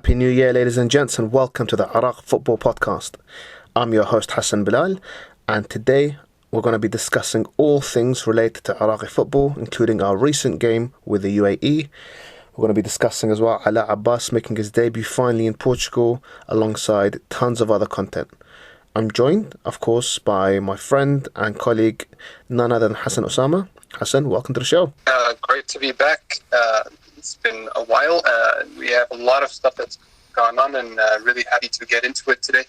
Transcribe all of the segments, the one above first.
Happy New Year, ladies and gents, and welcome to the Iraq Football Podcast. I'm your host, Hassan, and today we're going to be discussing all things related to Iraqi football, including our recent game with the UAE. We're going to be discussing as well Alaa Abbas making his debut finally in Portugal, alongside tons of other content. I'm joined, of course, by my friend and colleague, none other than Hassan Osama. Hassan, welcome to the show. Great to be back. It's been a while. We have a lot of stuff that's gone on, and really happy to get into it today.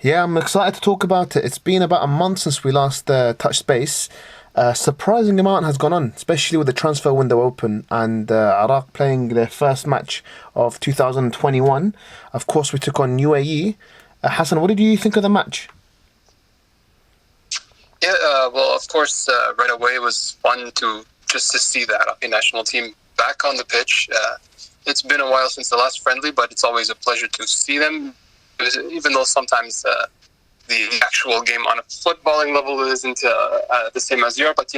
Yeah, I'm excited to talk about it. It's been about a month since we last touched base. A surprising amount has gone on, especially with the transfer window open and Iraq playing their first match of 2021. Of course, we took on UAE. Hassan, what did you think of the match? Yeah, well, of course, right away it was fun to see the Iraqi national team back on the pitch. It's been a while since the last friendly, but it's always a pleasure to see them, even though sometimes the actual game on a footballing level isn't the same as Europe. But,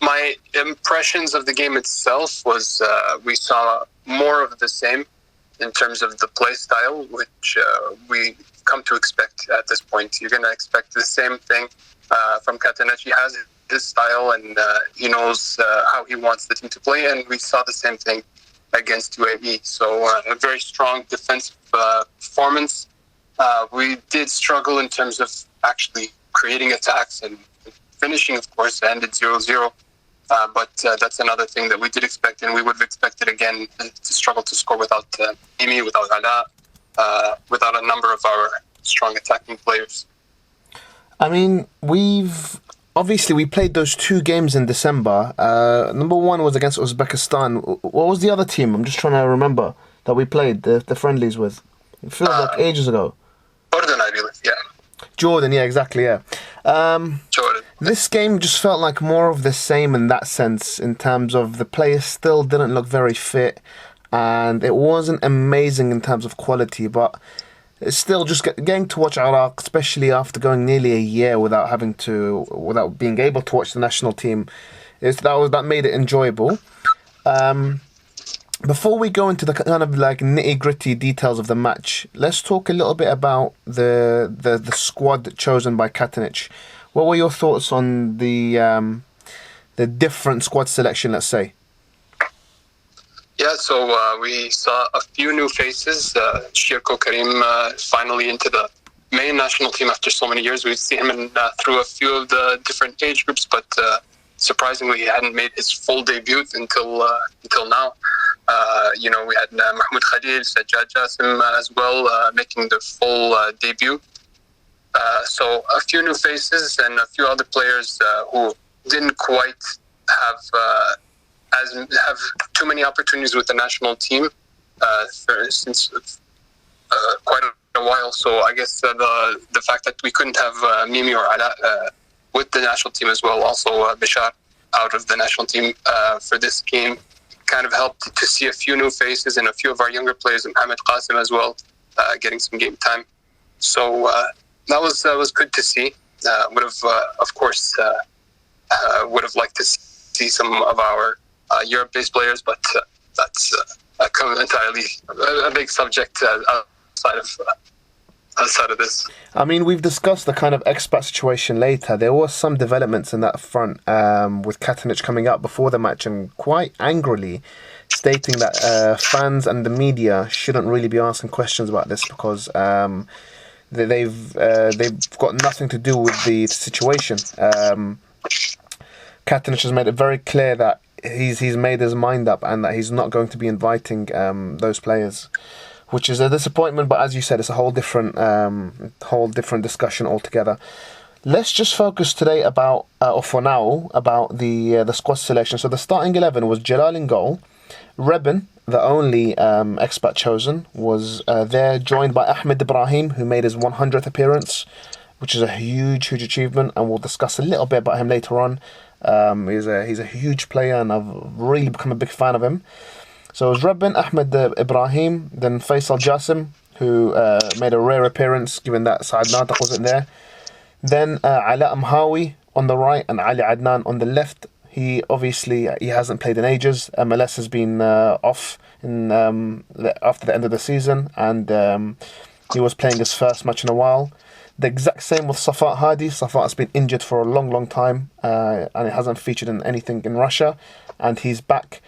my impressions of the game itself was we saw more of the same in terms of the play style, which we come to expect at this point. You're going to expect the same thing from Katanec. He has his style, and he knows how he wants the team to play, and we saw the same thing against UAE. So a very strong defensive performance. We did struggle in terms of actually creating attacks and finishing, of course, ended 0-0. But that's another thing that we did expect, and we would have expected again to struggle to score without Amy, without Alaa, without a number of our strong attacking players. I mean, we played those two games in December. Number one was against Uzbekistan. What was the other team? I'm just trying to remember that we played the friendlies with. It feels like ages ago. Jordan, I believe, yeah. Jordan, yeah, exactly, yeah. Jordan. This game just felt like more of the same in that sense, in terms of the players still didn't look very fit, and it wasn't amazing in terms of quality, but it's still just getting to watch Iraq, especially after going nearly a year without being able to watch the national team. That made it enjoyable. Before we go into the kind of like nitty-gritty details of the match, let's talk a little bit about the squad chosen by Katanec. What were your thoughts on the different squad selection, let's say? Yeah, so we saw a few new faces. Shirko Karim finally into the main national team after so many years. We've seen him through a few of the different age groups, but surprisingly, he hadn't made his full debut until now. We had Mahmoud Khalil, Sajjad Jasim as well, making the full debut. So a few new faces and a few other players who didn't quite have too many opportunities with the national team since quite a while. So I guess the fact that we couldn't have Mimi or Alaa with the national team as well, also Bashar out of the national team for this game, kind of helped to see a few new faces and a few of our younger players, and Mohammed as well, getting some game time. So that was good to see. Would have, of course, would have liked to see some of our Europe-based players, but that's entirely a big subject outside of this. I mean, we've discussed the kind of expat situation later. There were some developments in that front with Katanec coming out before the match and quite angrily stating that fans and the media shouldn't really be asking questions about this because they've got nothing to do with the situation. Katanec has made it very clear that he's made his mind up and that he's not going to be inviting those players, which is a disappointment. But as you said, it's a whole different discussion altogether. Let's just focus today for now, about the squad selection. So the starting 11 was Jalal in goal. Rebin, the only expat chosen, was there, joined by Ahmed Ibrahim, who made his 100th appearance, which is a huge achievement, and we'll discuss a little bit about him later on. He's a huge player, and I've really become a big fan of him. So it was Rebin, Ahmed Ibrahim, then Faisal Jasim, who made a rare appearance, given that Saad Natiq wasn't there. Then Alaa Amhawi on the right and Ali Adnan on the left. He hasn't played in ages. MLS has been off after the end of the season, and he was playing his first match in a while. The exact same with Safat Hadi. Safat's been injured for a long, long time, and he hasn't featured in anything in Russia, and he's back.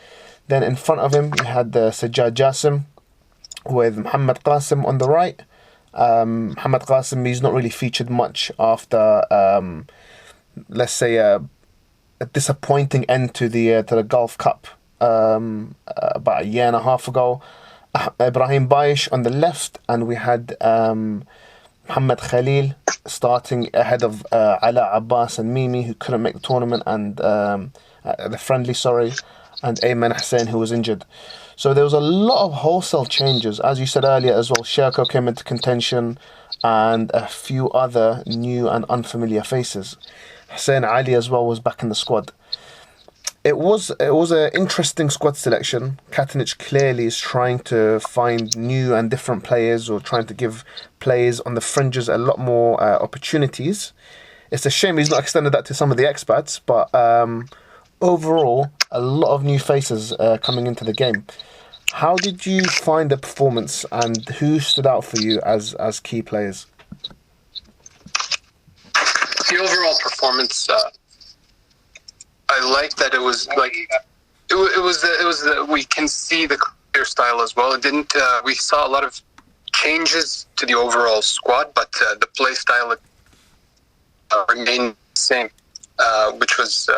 Then in front of him, you had Sajjad Jassim with Mohammed Qasim on the right. Mohammed Qasim, he's not really featured much after, let's say, a disappointing end to the Gulf Cup about a year and a half ago. Ibrahim Bayish on the left, and we had Mohammed Khalil starting ahead of Alaa Abbas and Mimi, who couldn't make the tournament, and the friendly, and Ayman Hussein, who was injured. So there was a lot of wholesale changes. As you said earlier as well, Sherko came into contention, and a few other new and unfamiliar faces. Hussein Ali as well was back in the squad. It was an interesting squad selection. Katanic clearly is trying to find new and different players, or trying to give players on the fringes a lot more opportunities. It's a shame he's not extended that to some of the expats, but overall, a lot of new faces coming into the game. How did you find the performance, and who stood out for you as key players? The overall performance, I like that it was like we can see the clear style as well. It didn't. We saw a lot of changes to the overall squad, but the play style remained the same, which was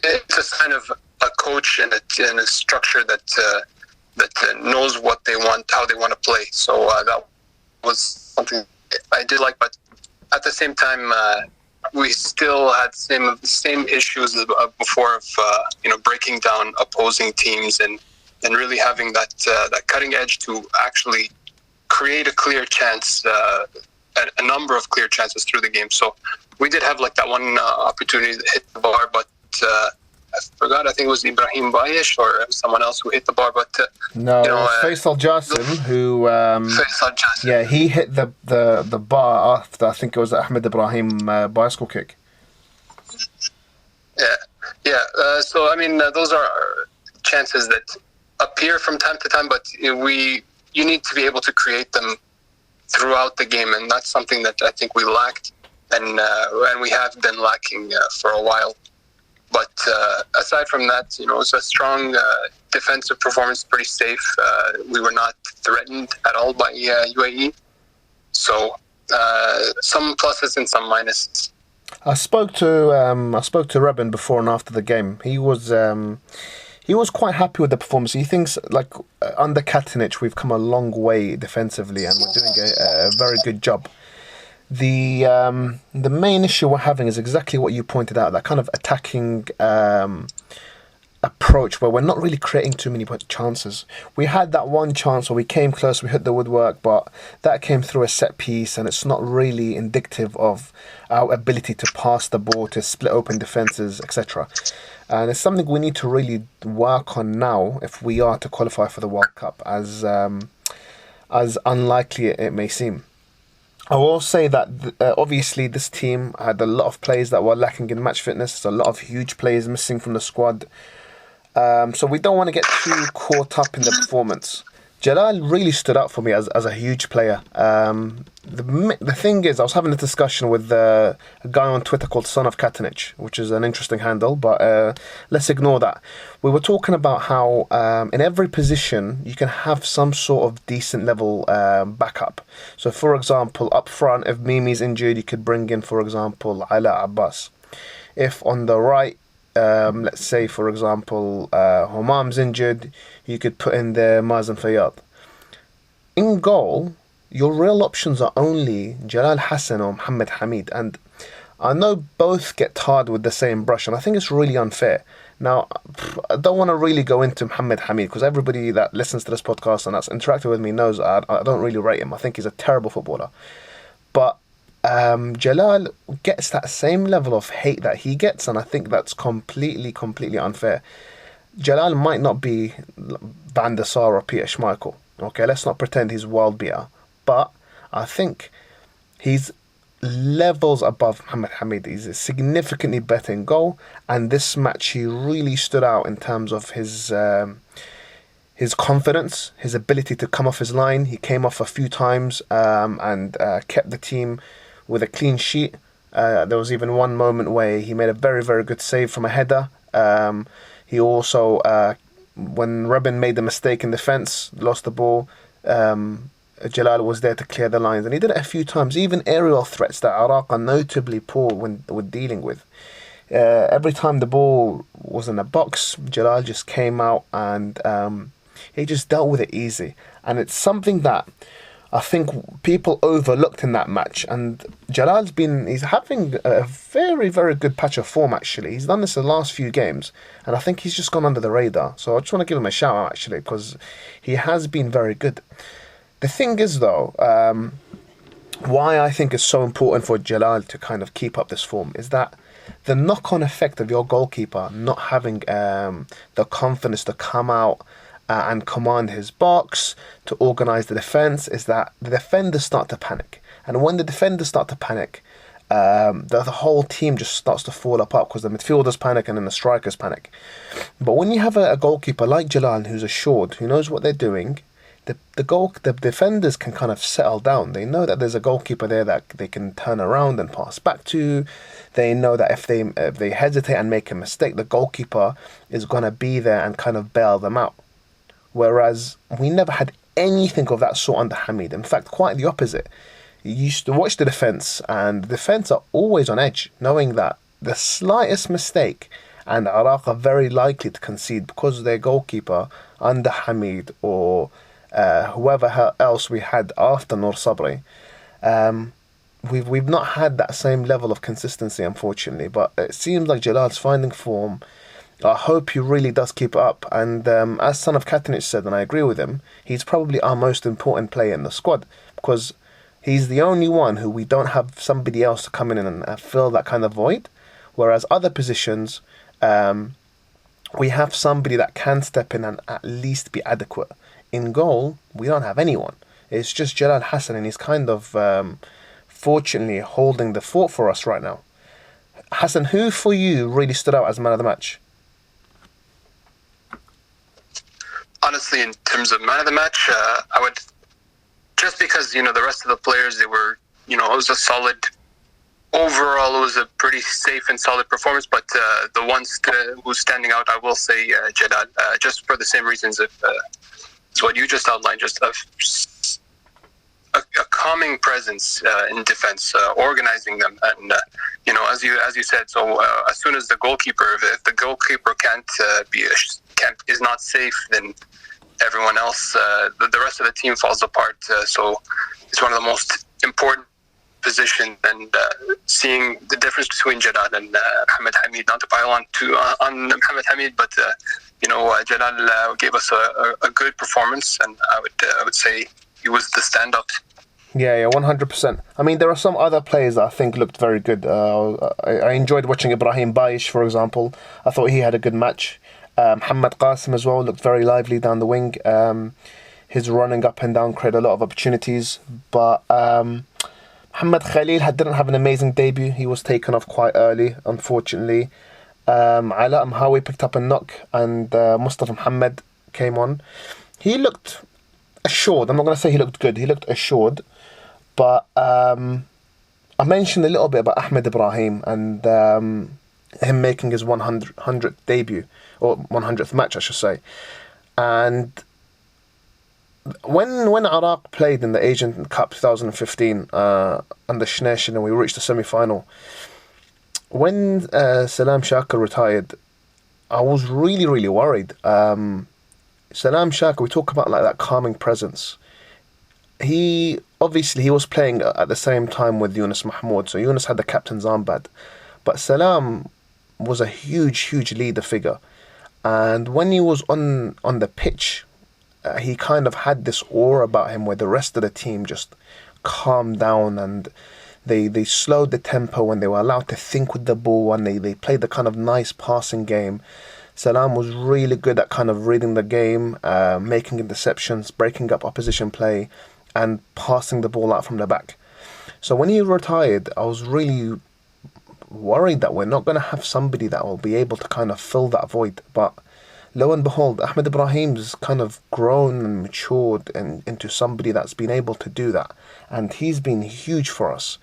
it's a sign of a coach and a structure that knows what they want, how they want to play. So that was something I did like, but at the same time, we still had the same issues before of breaking down opposing teams and really having that cutting edge to actually create a clear chance, a number of clear chances through the game. So we did have like that one opportunity to hit the bar, but I forgot. I think it was Ibrahim Bayish or someone else who hit the bar. But no, Faisal Jassim, who Faisal Jassim. Yeah, he hit the bar after, I think it was Ahmed Ibrahim bicycle kick. Yeah. So I mean, those are chances that appear from time to time, but you need to be able to create them throughout the game, and that's something that I think we lacked, and we have been lacking for a while. But aside from that, it's a strong defensive performance, pretty safe. We were not threatened at all by UAE. So some pluses and some minuses. I spoke to Rebin before and after the game. He was quite happy with the performance. He thinks like under Katanic we've come a long way defensively, and we're doing a very good job. The main issue we're having is exactly what you pointed out, that kind of attacking approach where we're not really creating too many chances. We had that one chance where we came close, we hit the woodwork, but that came through a set piece, and it's not really indicative of our ability to pass the ball, to split open defences, etc. And it's something we need to really work on now if we are to qualify for the World Cup, as unlikely it may seem. I will say that obviously this team had a lot of players that were lacking in match fitness. There's a lot of huge players missing from the squad. So we don't want to get too caught up in the performance. Jalal really stood out for me as a huge player. The thing is, I was having a discussion with a guy on Twitter called Son of Katanic, which is an interesting handle, but let's ignore that. We were talking about how in every position you can have some sort of decent level backup. So for example, up front, if Mimi's injured, you could bring in, for example, Alaa Abbas. If on the right, let's say for example Humam's injured, you could put in the Mazen Fayyad. In goal, your real options are only Jalal Hassan or Mohammed Hamid, and I know both get tarred with the same brush, and I think it's really unfair. Now, I don't want to really go into Mohammed Hamid, because everybody that listens to this podcast and that's interacted with me knows I don't really rate him. I think he's a terrible footballer, but Jalal gets that same level of hate that he gets, and I think that's completely unfair. Jalal might not be Van der Sar or Peter Schmeichel. Okay, let's not pretend he's world beater, but I think he's levels above Mohammed Hamid. He's significantly better in goal, and this match he really stood out in terms of his confidence, his ability to come off his line. He came off a few times and kept the team with a clean sheet. There was even one moment where he made a very, very good save from a header. He also, when Rebin made the mistake in defence, lost the ball, Jalal was there to clear the lines. And he did it a few times, even aerial threats that Iraq are notably poor when dealing with. Every time the ball was in a box, Jalal just came out and he just dealt with it easy. And it's something that I think people overlooked in that match. And he's having a very, very good patch of form, actually. He's done this the last few games, and I think he's just gone under the radar. So I just want to give him a shout out, actually, because he has been very good. The thing is, though, why I think it's so important for Jalal to kind of keep up this form is that the knock-on effect of your goalkeeper not having the confidence to come out and command his box, to organise the defence, is that the defenders start to panic. And when the defenders start to panic, the whole team just starts to fall apart because the midfielders panic and then the strikers panic. But when you have a goalkeeper like Jalal who's assured, who knows what they're doing, the defenders can kind of settle down. They know that there's a goalkeeper there that they can turn around and pass back to. They know that if they hesitate and make a mistake, the goalkeeper is going to be there and kind of bail them out. Whereas we never had anything of that sort under Hamid. In fact, quite the opposite. You used to watch the defence, and the defence are always on edge, knowing that the slightest mistake and Iraq are very likely to concede because their goalkeeper under Hamid or whoever else we had after Nur Sabri. We've not had that same level of consistency, unfortunately, but it seems like Jalal's finding form. I hope he really does keep it up. And as Son of Katanich said, and I agree with him, he's probably our most important player in the squad because he's the only one who we don't have somebody else to come in and fill that kind of void. Whereas other positions, we have somebody that can step in and at least be adequate. In goal, we don't have anyone. It's just Jalal Hassan, and he's kind of fortunately holding the fort for us right now. Hassan, who for you really stood out as man of the match? Honestly, in terms of man of the match, I would, just because, the rest of the players, they were, it was a solid, overall, it was a pretty safe and solid performance, but the ones who's standing out, I will say Jalal, just for the same reasons as what you just outlined, just a calming presence in defense, organizing them, and as you said. So as soon as the goalkeeper, if the goalkeeper is not safe, then everyone else, the rest of the team falls apart. So it's one of the most important positions, and seeing the difference between Jalal and Mohammed Hamid, not to pile on Mohammed Hamid, but Jalal gave us a good performance, and I would say he was the standout. Yeah, 100%. I mean, there are some other players that I think looked very good. I enjoyed watching Ibrahim Baish, for example. I thought he had a good match. Muhammad Qasim as well looked very lively down the wing. His running up and down created a lot of opportunities. But Muhammad Khalil didn't have an amazing debut. He was taken off quite early, unfortunately. Alaa Abbas picked up a knock, and Mustafa Mohammed came on. He looked assured. I'm not going to say he looked good. He looked assured. But I mentioned a little bit about Ahmed Ibrahim and him making his 100th debut, or 100th match, I should say. And when Iraq played in the Asian Cup 2015 under Schnesh, and we reached the semi-final, when Salam Shaka retired, I was really, really worried. Salam Shaka, we talk about like that calming presence. He was playing at the same time with Yunus Mahmoud, so Yunus had the captain's armband, but Salam was a huge leader figure, and when he was on the pitch, he kind of had this aura about him where the rest of the team just calmed down, and they slowed the tempo when they were allowed to think with the ball, and they played the kind of nice passing game. Salam was really good at kind of reading the game, making interceptions, breaking up opposition play, and passing the ball out from the back. So when he retired, I was really worried that we're not going to have somebody that will be able to kind of fill that void. But lo and behold, Ahmed Ibrahim's kind of grown and matured into somebody that's been able to do that. And he's been huge for us.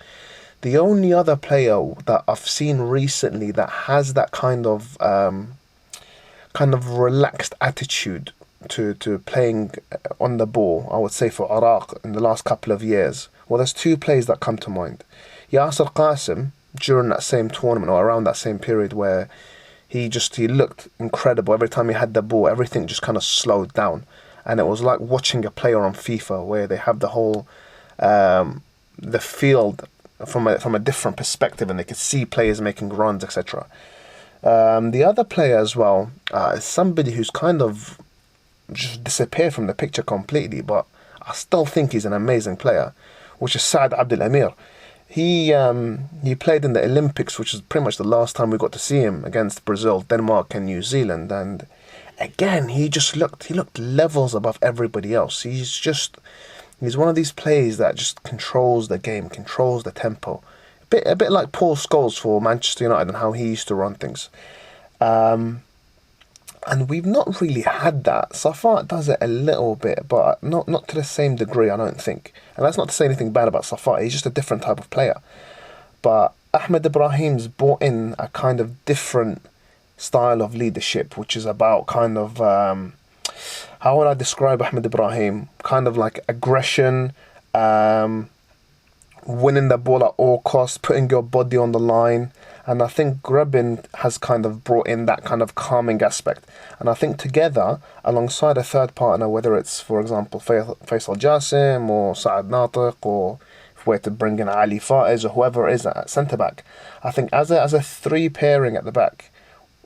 The only other player that I've seen recently that has that kind of relaxed attitude to playing on the ball, I would say for Iraq in the last couple of years, well, there's two players that come to mind. Yasser Qasim, during that same tournament or around that same period, where he looked incredible. Every time he had the ball, everything just kind of slowed down. And it was like watching a player on FIFA, where they have the whole the field from a different perspective, and they could see players making runs, etc. The other player as well is somebody who's kind of just disappeared from the picture completely, but I still think he's an amazing player, which is Saad Abdel Amir. He played in the Olympics, which is pretty much the last time we got to see him, against Brazil, Denmark and New Zealand, and again he looked levels above everybody else. He's one of these players that just controls the game, controls the tempo. A bit like Paul Scholes for Manchester United and how he used to run things. And we've not really had that. Safar does it a little bit, but not to the same degree, I don't think. And that's not to say anything bad about Safar. He's just a different type of player. But Ahmed Ibrahim's brought in a kind of different style of leadership, which is about kind of... how would I describe Ahmed Ibrahim? Kind of like aggression, winning the ball at all costs, putting your body on the line. And I think Rebin has kind of brought in that kind of calming aspect. And I think together, alongside a third partner, whether it's, for example, Faisal Jassim or Saad Natiq, or if we're to bring in Ali Faiz or whoever it is at centre-back, I think as a three pairing at the back,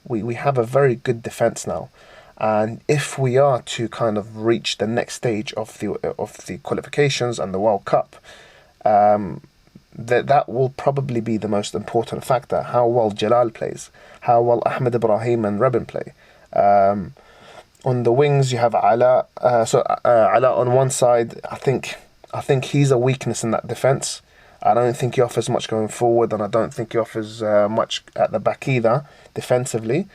we have a very good defence now. And if we are to kind of reach the next stage of the qualifications and the World Cup, that will probably be the most important factor. How well Jalal plays, how well Ahmed Ibrahim and Rebin play. On the wings, you have Alaa. Alaa on one side, I think he's a weakness in that defence. I don't think he offers much going forward, and I don't think he offers much at the back either, defensively.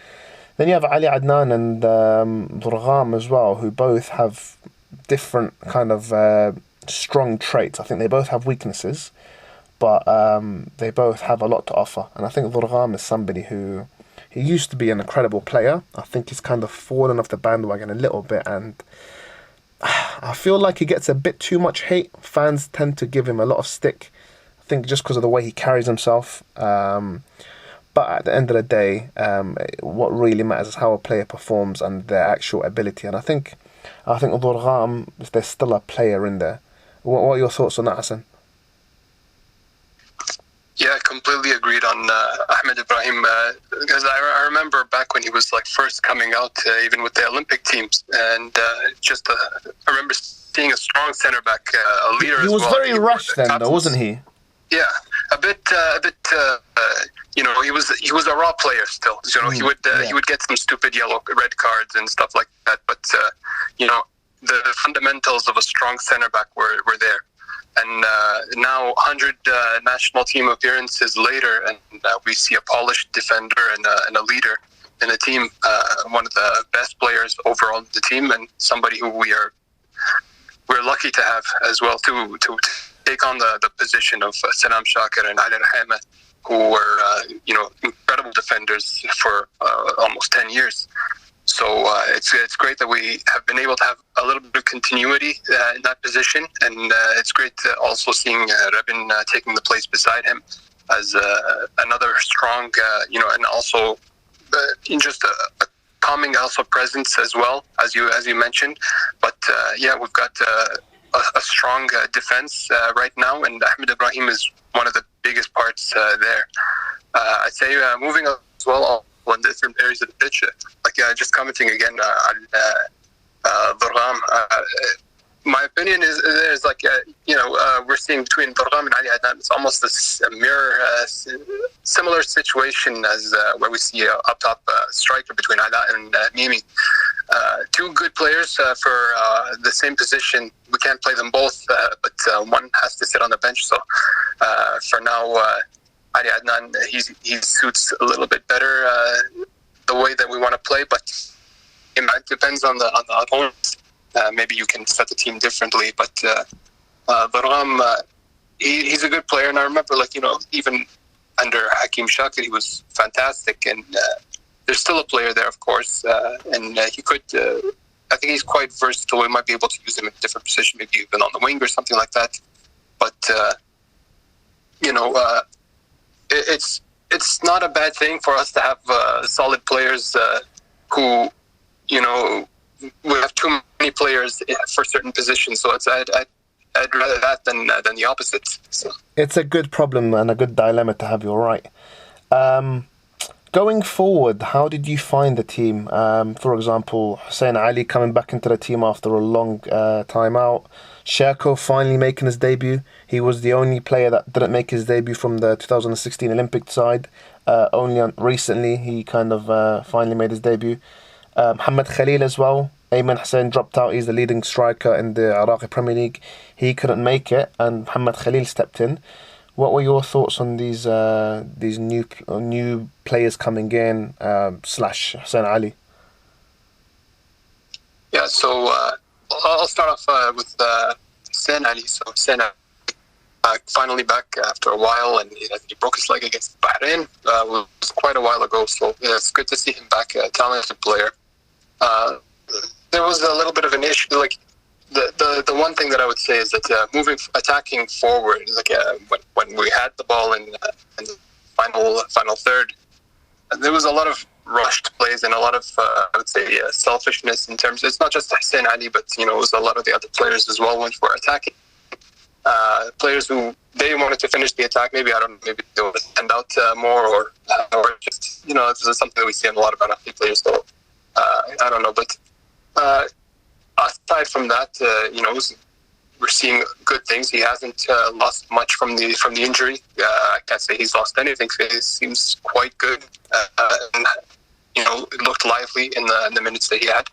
Then you have Ali Adnan and Durgham as well, who both have different kind of strong traits. I think they both have weaknesses, but they both have a lot to offer. And I think Durgham is somebody who... He used to be an incredible player. I think he's kind of fallen off the bandwagon a little bit, and I feel like he gets a bit too much hate. Fans tend to give him a lot of stick, I think just because of the way he carries himself. But at the end of the day, what really matters is how a player performs and their actual ability. And I think Durgham, there's still a player in there. What are your thoughts on that, Hassan? Yeah, completely agreed on Ahmed Ibrahim, because I remember back when he was like first coming out, even with the Olympic teams, and I remember seeing a strong centre back, a leader as well. He was very rushed then, though, wasn't he? Yeah, a bit. He was a raw player still. He would get some stupid red cards and stuff like that. But the fundamentals of a strong centre back were there. And now 100 national team appearances later, and we see a polished defender and a leader in the team. One of the best players overall in the team, and somebody who we're lucky to have as well to take on the position of Salam Shakir and Ali Rahman, who were incredible defenders for almost 10 years. So it's great that we have been able to have a little bit of continuity in that position, and it's great to also seeing Rebin taking the place beside him as another strong, and also in just a calming also presence as well, as you mentioned. But we've got a strong defense right now, and Ahmed Ibrahim is one of the biggest parts there. I'd say moving up as well on the different areas of the pitch, just commenting again on Durgham. My opinion is we're seeing between Durgham and Ali Adnan, it's almost a mirror, similar situation as where we see up top striker between Alaa and Mimi. Two good players for the same position. We can't play them both, but one has to sit on the bench. So for now, Ali Adnan, he suits a little bit better the way that we want to play, but it depends on the opponent. Maybe you can set the team differently, but Bargham, he's a good player, and I remember, even under Hakim Shakir, he was fantastic, and there's still a player there, of course, and he could. I think he's quite versatile. We might be able to use him in a different position, maybe even on the wing or something like that. But it's not a bad thing for us to have solid players who, we have too many players for certain positions. So I'd rather that than the opposite. So. It's a good problem and a good dilemma to have. You're right. Going forward, how did you find the team? For example, Hussein Ali coming back into the team after a long time out. Sherko finally making his debut. He was the only player that didn't make his debut from the 2016 Olympic side. Only recently he kind of finally made his debut. Mohammed Khalil as well. Ayman Hussein dropped out. He's the leading striker in the Iraqi Premier League. He couldn't make it, and Mohammed Khalil stepped in. What were your thoughts on these new players coming in / Hussein Ali? Yeah, so I'll start off with Hussein Ali. So Hussein Ali finally back after a while, and he broke his leg against Bahrain. It was quite a while ago, so it's good to see him back, a talented player. There was a little bit of an issue, the one thing that I would say is that attacking forward, when we had the ball in the final third, there was a lot of rushed plays and a lot of I would say selfishness in terms. It's not just Hussein Ali, but it was a lot of the other players as well when we're attacking. Players who they wanted to finish the attack. Maybe maybe they want to stand out more, or just this is something that we see in a lot of Iraqi players. So I don't know, but. Aside from that, we're seeing good things. He hasn't lost much from the injury. I can't say he's lost anything. He seems quite good, and it looked lively in the minutes that he had.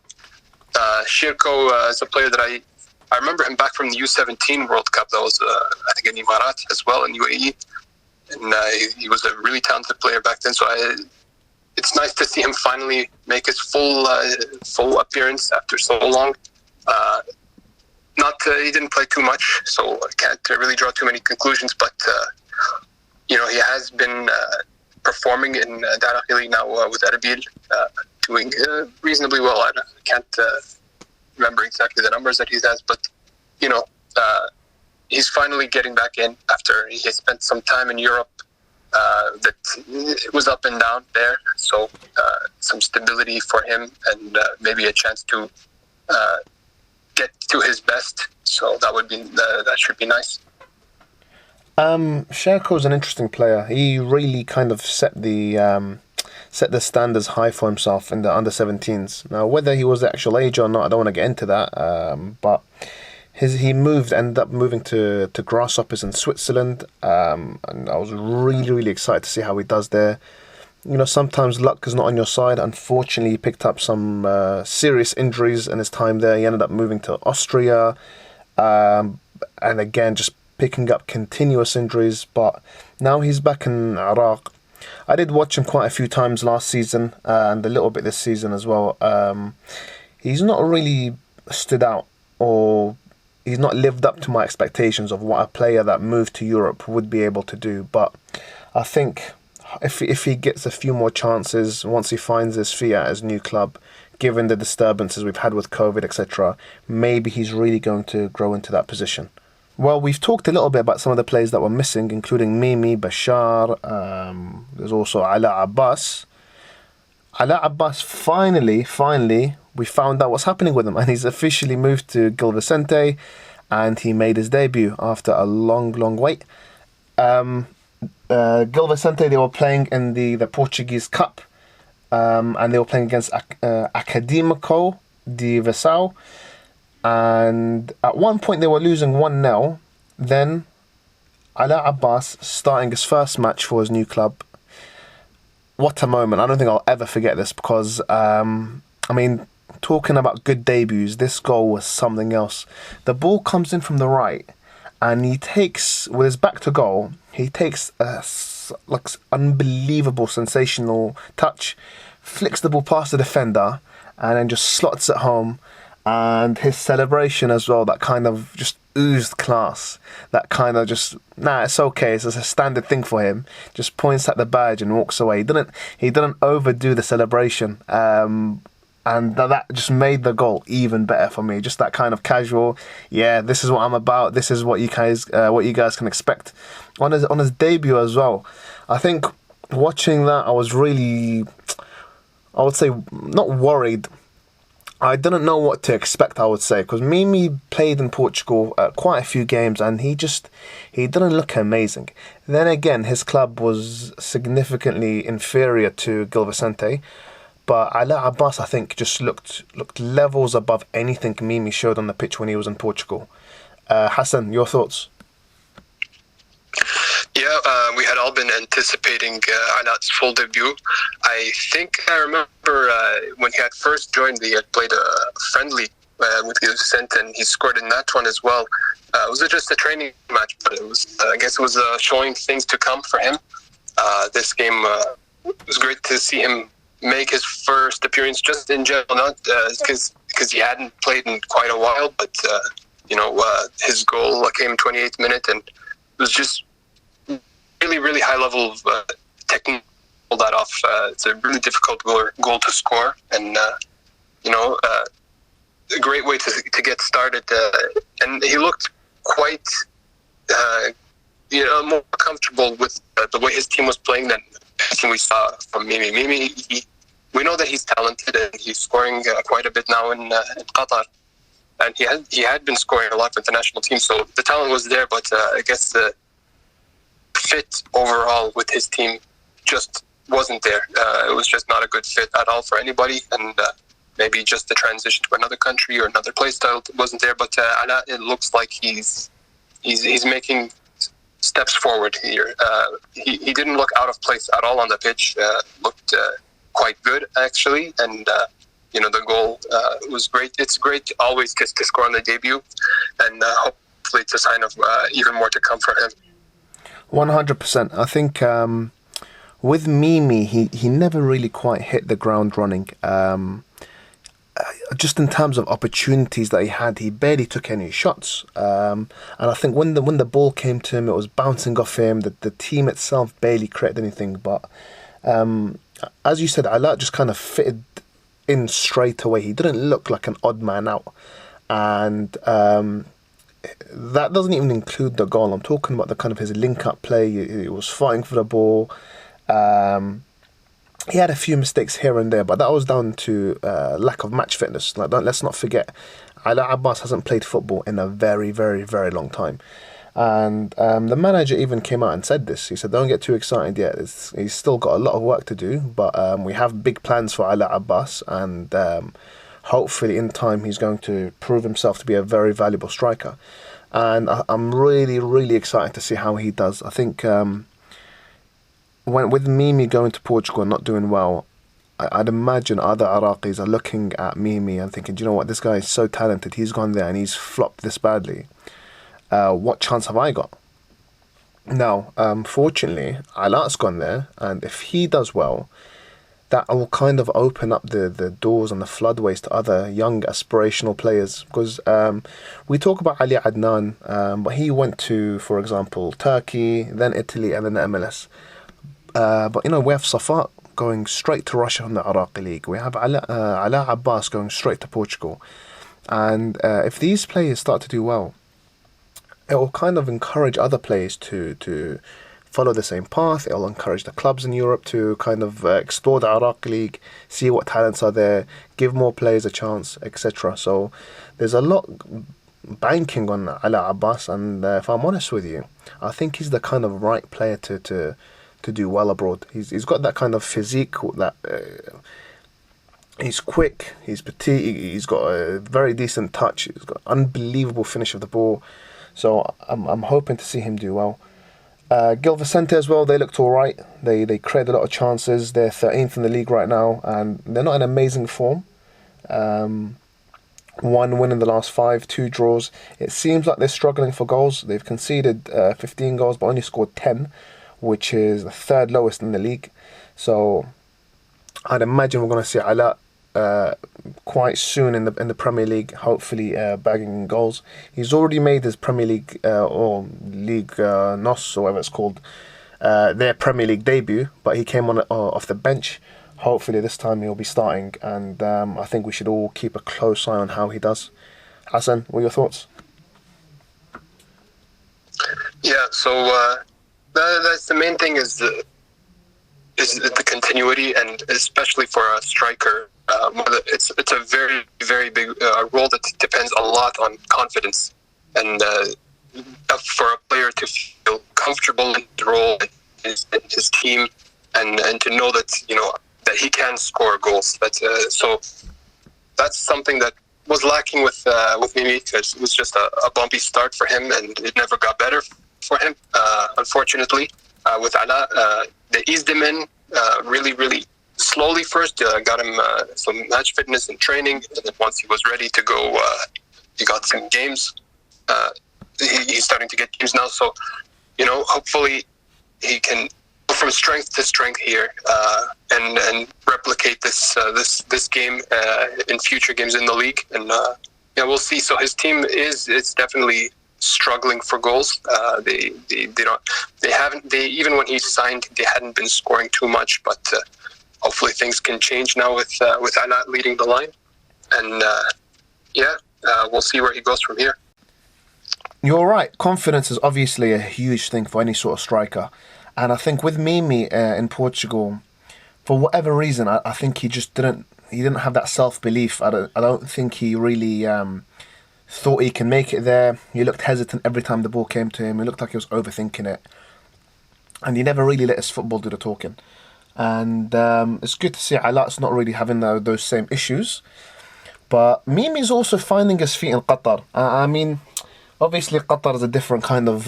Sherko is a player that I remember him back from the U17 World Cup. That was I think in Emirat as well, in UAE, and he was a really talented player back then. So it's nice to see him finally make his full appearance after so long. He didn't play too much, so I can't really draw too many conclusions. But he has been performing in the Iraqi league now with Rebin, doing reasonably well. I can't remember exactly the numbers that he has, but he's finally getting back in after he has spent some time in Europe. That it was up and down there, so some stability for him and maybe a chance to get to his best. So that should be nice. Sherko's an interesting player. He really kind of set the standards high for himself in the under-17s. Now, whether he was the actual age or not, I don't want to get into that. But he ended up moving to Grasshoppers in Switzerland, and I was really, really excited to see how he does there. Sometimes luck is not on your side. Unfortunately, he picked up some serious injuries in his time there. He ended up moving to Austria, and again, just picking up continuous injuries. But now he's back in Iraq. I did watch him quite a few times last season, and a little bit this season as well. He's not really stood out, or he's not lived up to my expectations of what a player that moved to Europe would be able to do. But I think if he gets a few more chances, once he finds his feet at his new club, given the disturbances we've had with COVID, etc., maybe he's really going to grow into that position. Well, we've talked a little bit about some of the players that were missing, including Mimi, Bashar, there's also Alaa Abbas. Alaa Abbas, finally, we found out what's happening with him, and he's officially moved to Gil Vicente, and he made his debut after a long, long wait. Gil Vicente, they were playing in the Portuguese Cup, and they were playing against Académico de Viseu, and at one point they were losing 1-0. Then Alaa Abbas starting his first match for his new club. What a moment. I don't think I'll ever forget this, because talking about good debuts, this goal was something else. The ball comes in from the right, and he takes, with his back to goal, he takes a unbelievable, sensational touch, flicks the ball past the defender, and then just slots it home. And his celebration as well, that kind of just oozed class. That kind of just, it's okay. It's just a standard thing for him. Just points at the badge and walks away. He didn't overdo the celebration. And that just made the goal even better for me. Just that kind of casual, this is what I'm about. This is what you guys can expect on his debut as well. I think watching that, I was really, I would say, not worried. I didn't know what to expect, I would say, because Mimi played in Portugal quite a few games, and he didn't look amazing. Then again, his club was significantly inferior to Gil Vicente, but Alaa Abbas, I think, just looked levels above anything Mimi showed on the pitch when he was in Portugal. Hassan, your thoughts? Yeah, we had all been anticipating Alaa's full debut. I think I remember when he had first joined, he had played a friendly with Gil Vicente, and he scored in that one as well. It was just a training match, but it was, I guess it was showing things to come for him. This game, it was great to see him make his first appearance just in general, not because he hadn't played in quite a while, but his goal came in 28th minute, and it was just really, really high level of technique. Pull that off. It's a really difficult goal to score, and a great way to get started. And he looked quite, more comfortable with the way his team was playing than we saw from Mimi. Mimi, we know that he's talented, and he's scoring quite a bit now in Qatar, and he had been scoring a lot with the national team. So the talent was there, but I guess the fit overall with his team just wasn't there. It was just not a good fit at all for anybody, and maybe just the transition to another country or another play style wasn't there. But Alaa, it looks like he's making steps forward here. He didn't look out of place at all on the pitch. Looked quite good actually, and the goal was great. It's great to always get to score on the debut, and hopefully it's a sign of even more to come for him. 100%. I think with Mimi, he never really quite hit the ground running. Just in terms of opportunities that he had, he barely took any shots. And I think when the ball came to him, it was bouncing off him. The team itself barely created anything. But as you said, Alaa just kind of fitted in straight away. He didn't look like an odd man out. And that doesn't even include the goal. I'm talking about the kind of his link-up play. He was fighting for the ball. He had a few mistakes here and there, but that was down to lack of match fitness. Let's not forget, Alaa Abbas hasn't played football in a very, very, very long time. And the manager even came out and said this. He said, don't get too excited yet. He's still got a lot of work to do, but we have big plans for Alaa Abbas, and hopefully in time he's going to prove himself to be a very valuable striker. And I'm really, really excited to see how he does. I think with Mimi going to Portugal and not doing well, I'd imagine other Iraqis are looking at Mimi and thinking, do you know what, this guy is so talented, he's gone there and he's flopped this badly. What chance have I got? Now, fortunately, Alaa's gone there, and if he does well, that will kind of open up the doors and the floodways to other young aspirational players. Because we talk about Ali Adnan, but he went to, for example, Turkey, then Italy, and then the MLS. But we have Safa going straight to Russia from the Iraqi League. We have Alaa Abbas going straight to Portugal. And if these players start to do well, it will kind of encourage other players to follow the same path. It will encourage the clubs in Europe to kind of explore the Iraqi League, see what talents are there, give more players a chance, etc. So there's a lot banking on Alaa Abbas, and if I'm honest with you, I think he's the kind of right player to do well abroad. He's got that kind of physique, that he's quick, he's petite, he's got a very decent touch, he's got unbelievable finish of the ball. So I'm hoping to see him do well. Gil Vicente as well, they looked all right. They created a lot of chances. They're 13th in the league right now, and they're not in amazing form. One win in the last five, two draws. It seems like they're struggling for goals. They've conceded 15 goals, but only scored 10, which is the third lowest in the league. So I'd imagine we're going to see Alaa quite soon in the Premier League, hopefully bagging goals. He's already made his Premier League or League NOS, or whatever it's called, their Premier League debut, but he came on off the bench. Hopefully this time he'll be starting, and I think we should all keep a close eye on how he does. Hassan, what are your thoughts? Yeah, so that's the main thing is the continuity, and especially for a striker, it's a very, very big role that depends a lot on confidence, and for a player to feel comfortable in the role in his team, and to know that that he can score goals. So that's something that was lacking with Mimi, because it was just a bumpy start for him, and it never got better for him. Unfortunately, with Alaa, they eased him in really, really slowly first. Got him some match fitness and training, and then once he was ready to go, he got some games. He's starting to get games now, so hopefully he can go from strength to strength here, and replicate this game in future games in the league. And we'll see. So his team it's definitely struggling for goals. They even when he signed, they hadn't been scoring too much, but hopefully things can change now with Alaa leading the line, and we'll see where he goes from here. You're right. Confidence is obviously a huge thing for any sort of striker. And I think with Mimi in Portugal, for whatever reason, I think he just didn't have that self-belief. I don't think he really thought he can make it there. He looked hesitant every time the ball came to him. He looked like he was overthinking it. And he never really let his football do the talking. And it's good to see Alaa's not really having those same issues. But Mimi's also finding his feet in Qatar. I mean, obviously Qatar is a different kind of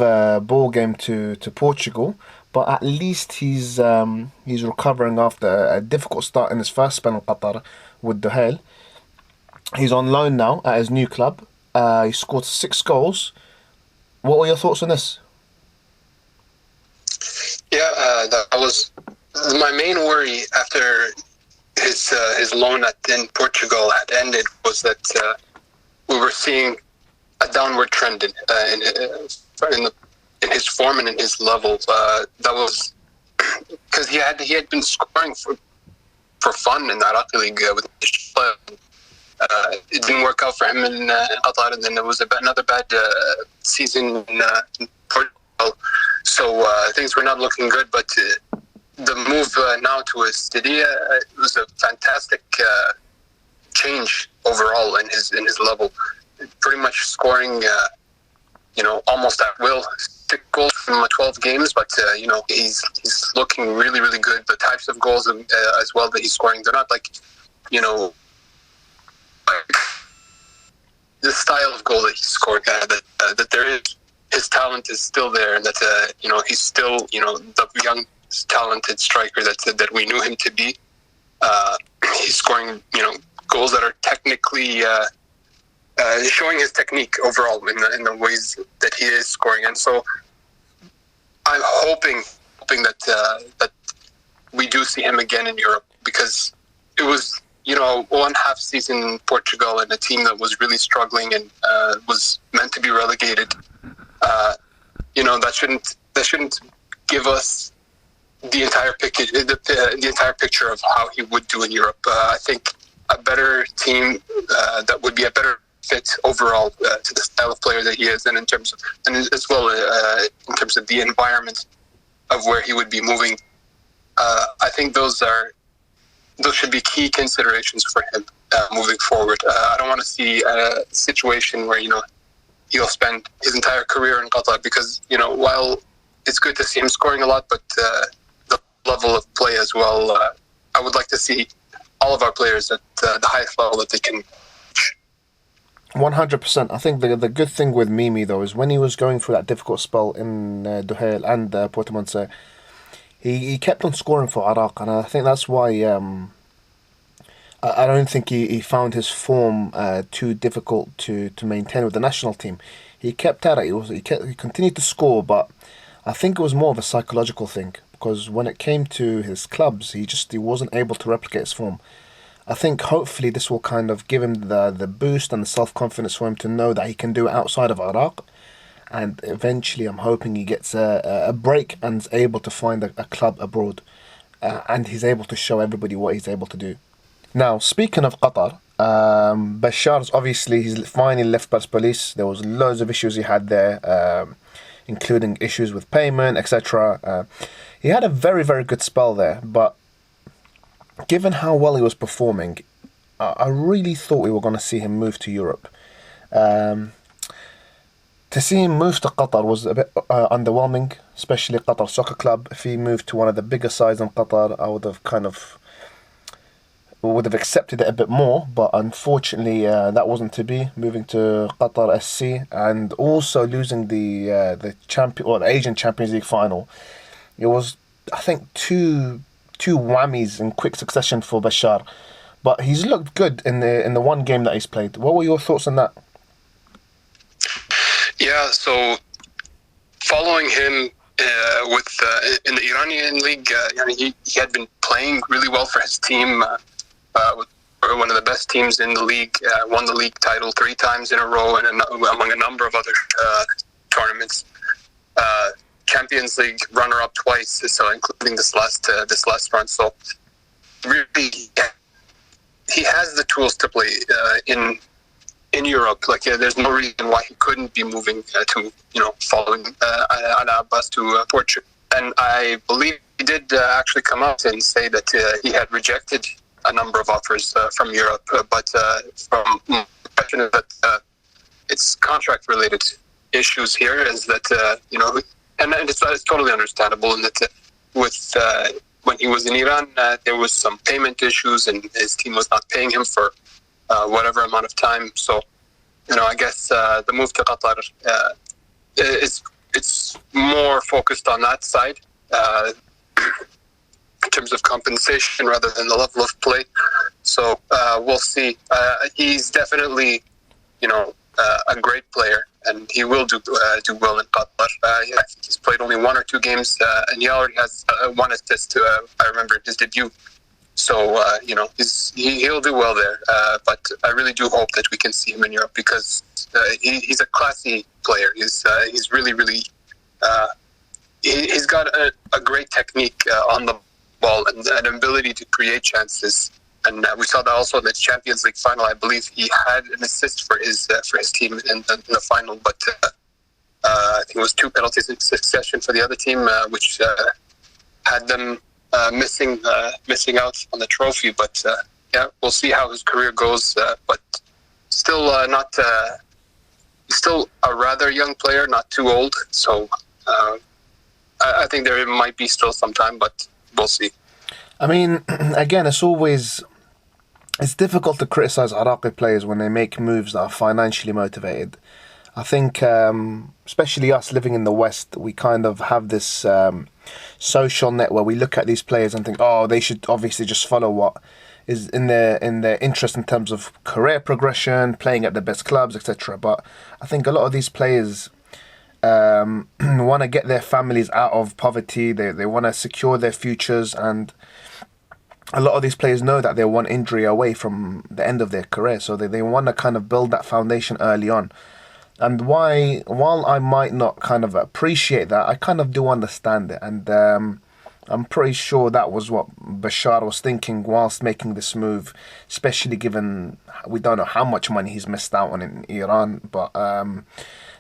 ball game to Portugal. But at least he's recovering after a difficult start in his first spell in Qatar with Jalal. He's on loan now at his new club. He scored 6 goals. What were your thoughts on this? Yeah, that was my main worry after his loan in Portugal had ended, was that we were seeing a downward trend in his form and in his level. That was because he had been scoring for fun in the Iraqi league with Bashar. It didn't work out for him in Qatar, and then there was another bad season in Portugal. So things were not looking good. But the move now to Estadia, it was a fantastic change overall in his level. Pretty much scoring, almost at will. 6 goals from 12 games, but he's looking really, really good. The types of goals as well that he's scoring, they're not like, the style of goal that he's scored. That there is, his talent is still there, and that he's still the young talented striker that we knew him to be. He's scoring goals that are technically. Showing his technique overall in the ways that he is scoring, and so I'm hoping that we do see him again in Europe, because it was one half season in Portugal and a team that was really struggling and was meant to be relegated. That shouldn't give us the entire picture, the entire picture of how he would do in Europe. I think a better team that would be a better fit overall to the style of player that he is, and in terms of the environment of where he would be moving. I think those should be key considerations for him moving forward. I don't want to see a situation where he'll spend his entire career in Qatar, because while it's good to see him scoring a lot, but the level of play as well. I would like to see all of our players at the highest level that they can. 100%. I think the good thing with Mimi, though, is when he was going through that difficult spell in Duhail and Portimonense, he kept on scoring for Iraq, and I think that's why I don't think he found his form too difficult to maintain with the national team. He kept at it. He continued to score, but I think it was more of a psychological thing because when it came to his clubs, he wasn't able to replicate his form. I think hopefully this will kind of give him the boost and the self confidence for him to know that he can do it outside of Iraq, and eventually I'm hoping he gets a break and is able to find a club abroad, and he's able to show everybody what he's able to do. Now, speaking of Qatar, Bashar's obviously he's finally left Persepolis. There was loads of issues he had there, including issues with payment, etc. He had a very, very good spell there, but given how well he was performing, I really thought we were going to see him move to Europe. To see him move to Qatar was a bit underwhelming, especially Qatar Soccer Club. If he moved to one of the bigger sides in Qatar, I would have accepted it a bit more, but unfortunately that wasn't to be. Moving to Qatar SC and also losing the Asian Champions League final, it was, I think, two whammies in quick succession for Bashar. But he's looked good in the one game that he's played. What were your thoughts on that? Yeah, so following him in the Iranian league, he had been playing really well for his team. One of the best teams in the league, won the league title 3 times in a row, and among a number of other tournaments. Champions League runner-up twice, so including this last run. So really, he has the tools to play in Europe. Like, there's no reason why he couldn't be moving to following Alaa Abbas to Portugal. And I believe he did actually come out and say that he had rejected a number of offers from Europe, but from the question is that it's contract-related issues here. Is that and it's totally understandable. And that when he was in Iran, there was some payment issues, and his team was not paying him for whatever amount of time. So, I guess the move to Qatar it's more focused on that side. In terms of compensation rather than the level of play. So we'll see. He's definitely, a great player, and he will do well in Qatar. I think he's played only 1 or 2 games, and he already has 1 assist. I remember his debut. So he'll do well there. But I really do hope that we can see him in Europe because he's a classy player. He's really, really. He's got a great technique on the ball and an ability to create chances, and we saw that also in the Champions League final. I believe he had an assist for his team in the final, but I think it was 2 penalties in succession for the other team, which had them missing out on the trophy. But we'll see how his career goes. But still still a rather young player, not too old. So I think there might be still some time, but we'll see. I mean, again, it's difficult to criticize Iraqi players when they make moves that are financially motivated. I think, especially us living in the West, we kind of have this social net where we look at these players and think, oh, they should obviously just follow what is in their interest in terms of career progression, playing at the best clubs, etc. But I think a lot of these players want to get their families out of poverty. They want to secure their futures, and a lot of these players know that they're one injury away from the end of their career, so they want to kind of build that foundation early on. And while I might not kind of appreciate that, I kind of do understand it, and I'm pretty sure that was what Bashar was thinking whilst making this move, especially given we don't know how much money he's missed out on in Iran, but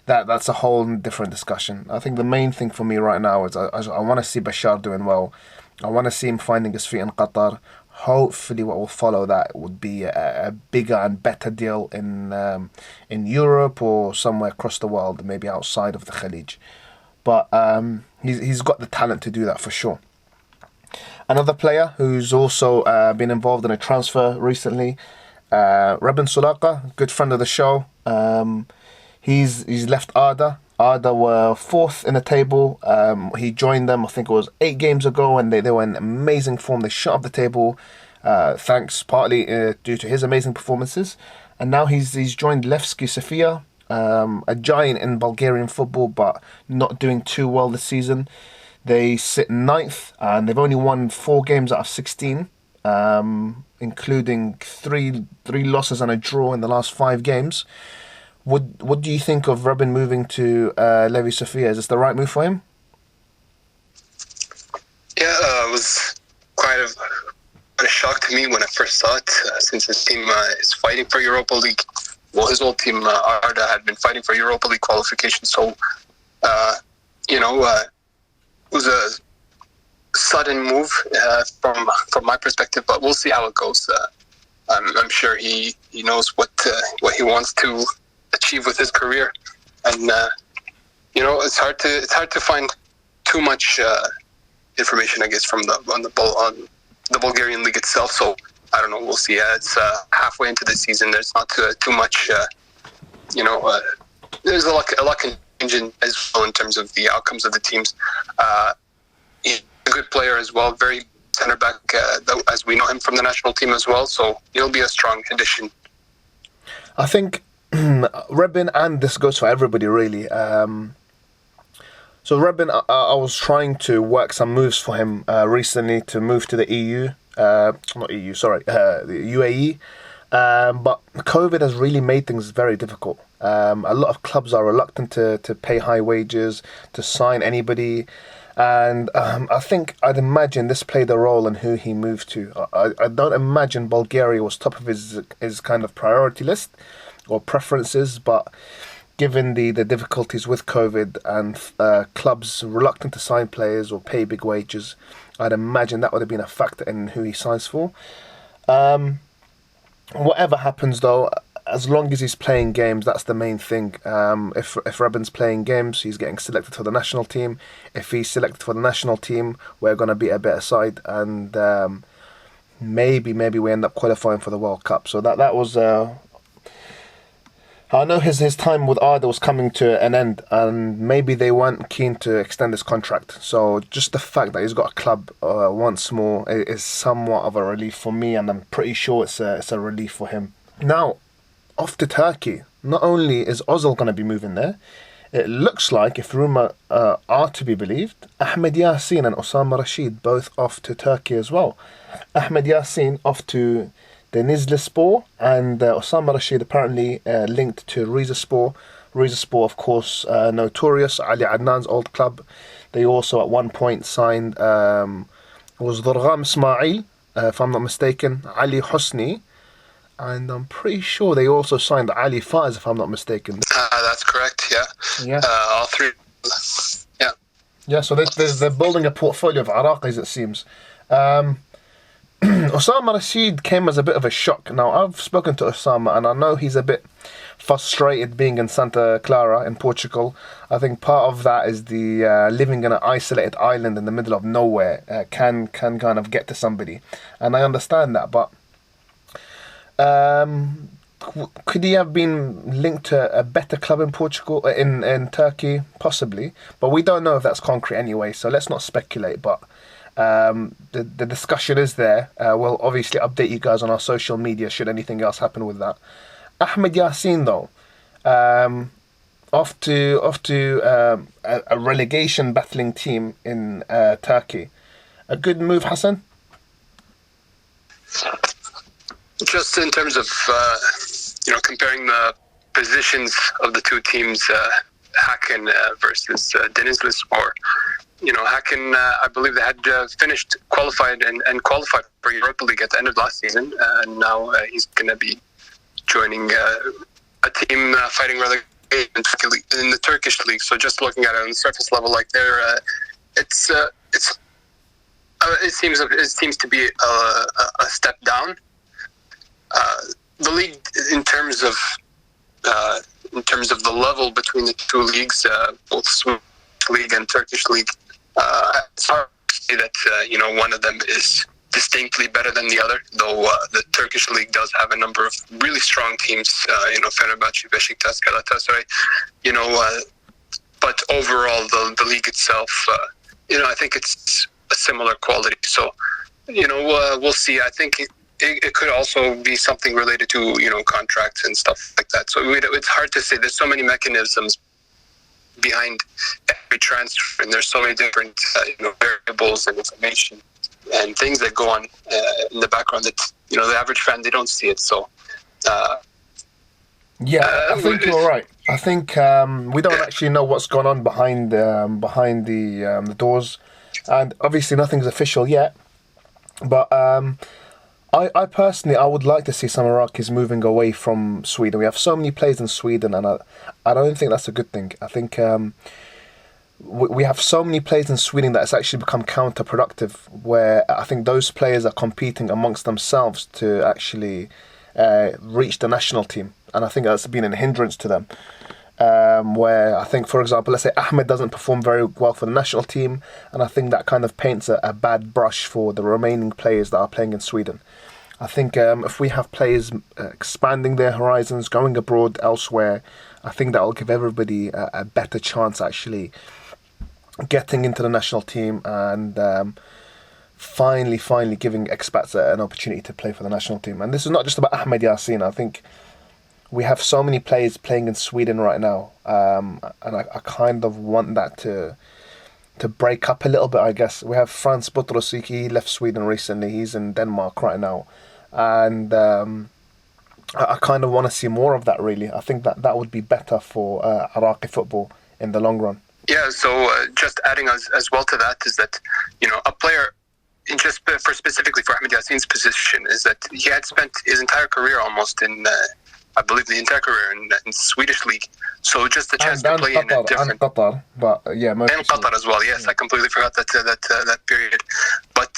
that's a whole different discussion. I think the main thing for me right now is I want to see Bashar doing well. I want to see him finding his feet in Qatar. Hopefully what will follow that would be a bigger and better deal in Europe or somewhere across the world, maybe outside of the Khalij. But he's got the talent to do that for sure. Another player who's also been involved in a transfer recently, Rebin Sulaka, good friend of the show. He's left Arda. Arda were 4th in the table. He joined them, I think it was 8 games ago, and they were in amazing form. They shot up the table. thanks partly due to his amazing performances. And now he's joined Levski Sofia, a giant in Bulgarian football, but not doing too well this season. They sit ninth, and they've only won 4 games out of 16, including three losses and a draw in the last 5 games. What do you think of Rebin moving to Levi Sofia? Is this the right move for him? Yeah, it was quite a shock to me when I first saw it, since his team is fighting for Europa League. Well, his old team, Arda, had been fighting for Europa League qualification, so, it was a sudden move from my perspective, but we'll see how it goes. I'm sure he knows what he wants to achieve with his career, and it's hard to find too much information, I guess, on the Bulgarian league itself. So I don't know. We'll see. It's halfway into the season. There's not too much. There's a lot contingent as well in terms of the outcomes of the teams. He's a good player as well. Very center back, as we know him from the national team as well. So he'll be a strong addition. I think Rebin, and this goes for everybody really. So Rebin, I was trying to work some moves for him recently to move to the EU. Not EU, sorry, the UAE. But COVID has really made things very difficult. A lot of clubs are reluctant to pay high wages, to sign anybody. And I'd imagine this played a role in who he moved to. I don't imagine Bulgaria was top of his kind of priority list or preferences, but given the difficulties with COVID and clubs reluctant to sign players or pay big wages, I'd imagine that would have been a factor in who he signs for. Whatever happens though, as long as he's playing games, that's the main thing. If Rebin's playing games, he's getting selected for the national team. If he's selected for the national team, we're going to be a better side, and maybe we end up qualifying for the World Cup. So that was... I know his time with Arda was coming to an end, and maybe they weren't keen to extend his contract. So just the fact that he's got a club once more is somewhat of a relief for me, and I'm pretty sure it's a relief for him. Now, off to Turkey. Not only is Ozil going to be moving there, it looks like, if rumour are to be believed, Ahmed Yasin and Osama Rashid both off to Turkey as well. Ahmed Yasin off to Denizlispor, and Osama Rashid apparently linked to Rizespor. Rizespor, of course, notorious, Ali Adnan's old club. They also at one point signed, was Dhurgham Ismail, if I'm not mistaken, Ali Hosni, and I'm pretty sure they also signed Ali Faz, if I'm not mistaken. That's correct, yeah. All three. Yeah. Yeah, so they're building a portfolio of Iraqis, it seems. Osama Rashid came as a bit of a shock. Now, I've spoken to Osama, and I know he's a bit frustrated being in Santa Clara in Portugal. I think part of that is the living in an isolated island in the middle of nowhere can kind of get to somebody, and I understand that. But could he have been linked to a better club in Portugal, in Turkey? Possibly, but we don't know if that's concrete anyway. So let's not speculate. But the discussion is there. We'll obviously update you guys on our social media should anything else happen with that. Ahmed Yasin though, off to a relegation battling team in Turkey. A good move, Hassan? Just in terms of comparing the positions of the two teams, Hakan versus Denizlispor. Hakan, I believe they had qualified for Europa League at the end of last season, and now he's going to be joining a team fighting relegation in the Turkish league. So just looking at it on the surface level, like it seems to be a step down. The league, in terms of the level between the two leagues, both Swedish league and Turkish league, it's hard to say that one of them is distinctly better than the other. Though the Turkish league does have a number of really strong teams, Fenerbahce, Beşiktaş, Galatasaray, but overall the league itself, I think it's a similar quality. So, we'll see. I think it could also be something related to, contracts and stuff like that. So it's hard to say. There's so many mechanisms behind every transfer, and there's so many different variables and information and things that go on in the background that the average fan, they don't see it. So I think you're right. I think we don't actually know what's gone on behind the doors, and obviously nothing's official yet. But I personally, I would like to see some Iraqis moving away from Sweden. We have so many players in Sweden, and I don't think that's a good thing. I think we have so many players in Sweden that it's actually become counterproductive, where I think those players are competing amongst themselves to actually reach the national team. And I think that's been a hindrance to them. Where I think, for example, let's say Ahmed doesn't perform very well for the national team, and I think that kind of paints a bad brush for the remaining players that are playing in Sweden. I think if we have players expanding their horizons, going abroad elsewhere, I think that will give everybody a better chance actually getting into the national team and finally giving expats an opportunity to play for the national team. And this is not just about Ahmed Yasin. I think we have so many players playing in Sweden right now, and I kind of want that to break up a little bit, I guess. We have Frans Botrosik. He left Sweden recently. He's in Denmark right now. And I kind of want to see more of that, really. I think that would be better for Iraqi football in the long run. Yeah, so just adding as well to that is that, a player, specifically for Ahmed Yasin's position, is that he had spent his entire career almost in... I believe the entire career in Swedish league. So just a chance to play in a different... And Qatar, but yeah... And Qatar as well, yes. Yeah. I completely forgot that period. But,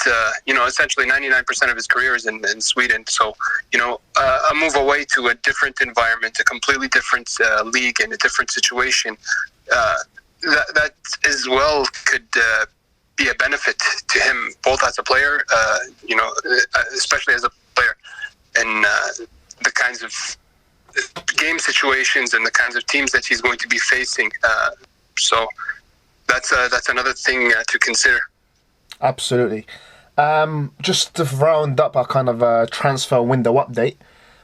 essentially 99% of his career is in Sweden. So, a move away to a different environment, a completely different league and a different situation, that as well could be a benefit to him, both as a player, especially as a player, and the kinds of game situations and the kinds of teams that he's going to be facing. So that's another thing to consider. Absolutely. Just to round up our kind of transfer window update,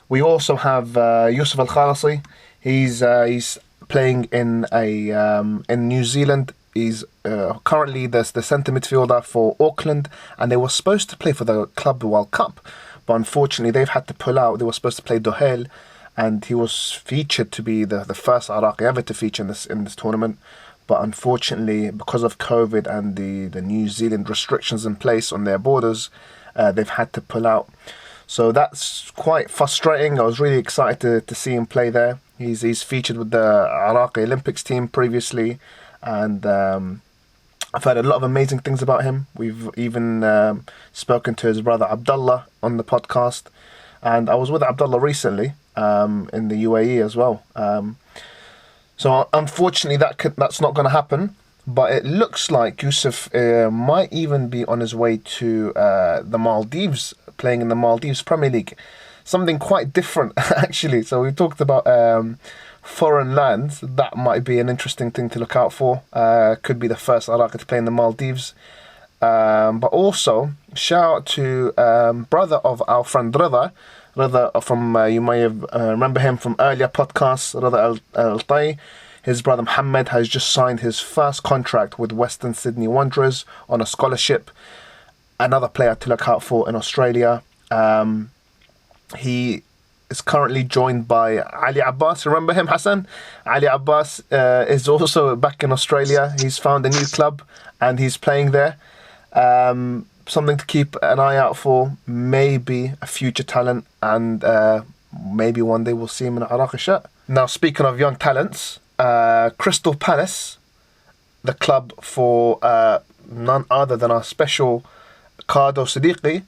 we also have Yousef Al-Kalisy. He's playing in New Zealand. He's currently the centre midfielder for Auckland, and they were supposed to play for the Club World Cup, but unfortunately they've had to pull out. They were supposed to play Dohel, and he was featured to be the first Iraqi ever to feature in this tournament. But unfortunately, because of COVID and the New Zealand restrictions in place on their borders, they've had to pull out. So that's quite frustrating. I was really excited to see him play there. He's featured with the Iraqi Olympics team previously, and I've heard a lot of amazing things about him. We've even spoken to his brother Abdullah on the podcast, and I was with Abdullah recently in the UAE as well. So unfortunately, that's not going to happen. But it looks like Yousef might even be on his way to the Maldives, playing in the Maldives Premier League. Something quite different, actually. So we talked about foreign lands. That might be an interesting thing to look out for. Could be the first Iraqi to play in the Maldives. But also, shout out to brother of our friend Rida from, you may have remember him from earlier podcasts, Rida Altaey. His brother Mohammed has just signed his first contract with Western Sydney Wanderers on a scholarship. Another player to look out for in Australia. He is currently joined by Alaa Abbas. Remember him, Hassan? Alaa Abbas is also back in Australia. He's found a new club and he's playing there. Something to keep an eye out for. Maybe a future talent, and maybe one day we'll see him in an Iraqi shirt. Now, speaking of young talents, Crystal Palace, the club for none other than our special Cardo Siddiqui,